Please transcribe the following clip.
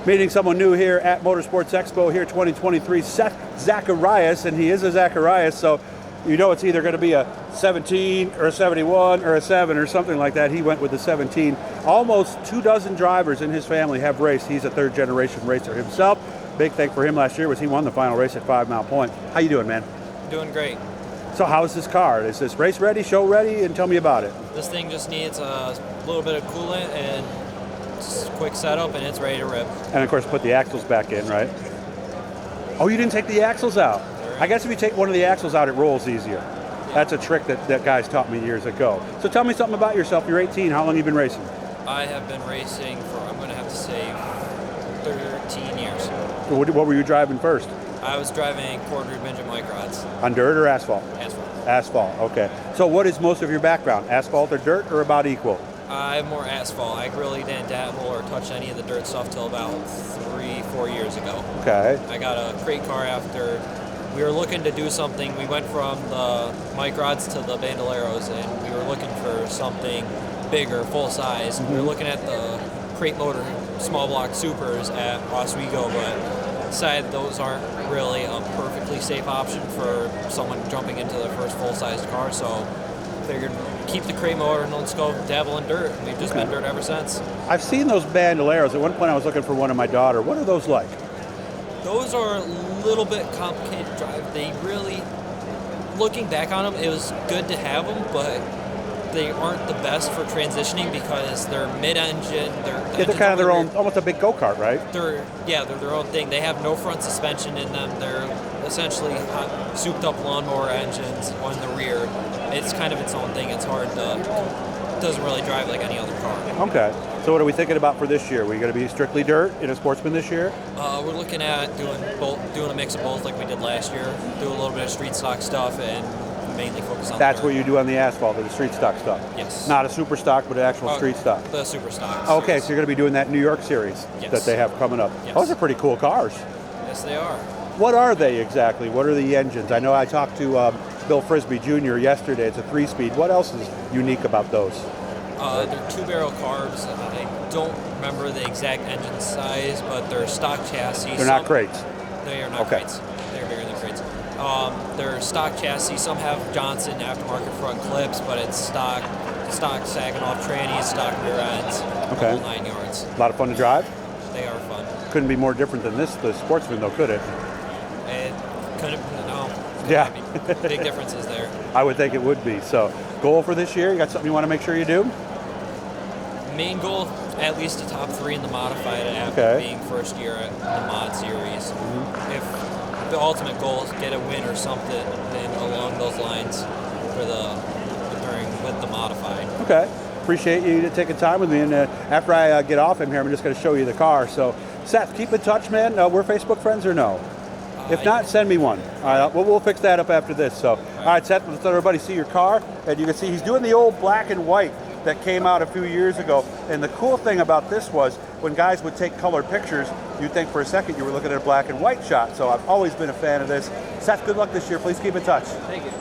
Meeting someone new here at Motorsports Expo here 2023, Seth Zacharias, and he is a Zacharias, so you know it's either going to be a 17 or a 71 or a 7 or something like that. He went with the 17. Almost 24 drivers in his family have raced. He's a third generation racer himself. Big thing for him last year was he won the final race at 5 Mile Point. How you doing, man? Doing great. So how is this car? Is this race ready, show ready, and tell me about it. This thing just needs a little bit of coolant and quick setup, and it's ready to rip. And of course put the axles back in, right? Oh, you didn't take the axles out. I guess if you take one of the axles out, it rolls easier. Yeah. That's a trick that guys taught me years ago. So tell me something about yourself. You're 18. How long have you been racing? I have been racing for, I'm going to have to say, 13 years. So what were you driving first? I was driving quarter midget microds. On dirt or asphalt? Asphalt. Asphalt, okay. So what is most of your background? Asphalt or dirt, or about equal? I have more asphalt. I really didn't dabble or touch any of the dirt stuff till about 3-4 years ago. Okay. I got a crate car after we were looking to do something. We went from the microds to the bandoleros, and we were looking for something bigger, full size. We were looking at the crate motor small block supers at Oswego, but decided those aren't really a perfectly safe option for someone jumping into their first full-sized car, so figured keep the crate motor and let's go dabble in dirt. We've just been dirt ever since. I've seen those bandoleros. At one point I was looking for one of my daughter. What are those like? Those are a little bit complicated to drive. They really, looking back on them, it was good to have them, but they aren't the best for transitioning because they're mid-engine. They're kind of their own, almost a big go-kart, right? They're their own thing. They have no front suspension in them. They're essentially souped-up lawnmower engines on the rear. It's kind of its own thing. It's hard to, doesn't really drive like any other car. Okay. So what are we thinking about for this year? Are we going to be strictly dirt in a Sportsman this year? We're looking at doing a mix of both like we did last year. Do a little bit of street stock stuff and mainly focus on That's dirt. what you do on the asphalt, the street stock stuff? Yes. Not a super stock, but an actual street stock? The super stock. Okay, so you're going to be doing that New York series that they have coming up. Yes. Those are pretty cool cars. Yes, they are. What are they exactly? What are the engines? I know I talked to Bill Frisbee Jr. yesterday. It's a 3-speed. What else is unique about those? They're 2-barrel carbs. I don't remember the exact engine size, but they're stock chassis. They're not crates? They are not crates. They're bigger than crates. They're stock chassis. Some have Johnson aftermarket front clips, but it's stock sagging off trannies, stock rear ends, the whole 9 yards. A lot of fun to drive? They are fun. Couldn't be more different than this, the Sportsman, though, could it? It couldn't, no. Yeah. Big differences there. I would think it would be. So, goal for this year? You got something you want to make sure you do? Main goal, at least a top 3 in the modified after being first year at the mod series. If the ultimate goal is to get a win or something along those lines with the modified. Okay. Appreciate you taking time with me. And after I get off him here, I'm just going to show you the car. So, Seth, keep in touch, man. We're Facebook friends or no? If not, send me one. All right, we'll fix that up after this. So, all right, Seth, let's let everybody see your car. And you can see he's doing the old black and white that came out a few years ago. And the cool thing about this was when guys would take color pictures, you'd think for a second you were looking at a black and white shot. So I've always been a fan of this. Seth, good luck this year. Please keep in touch. Thank you.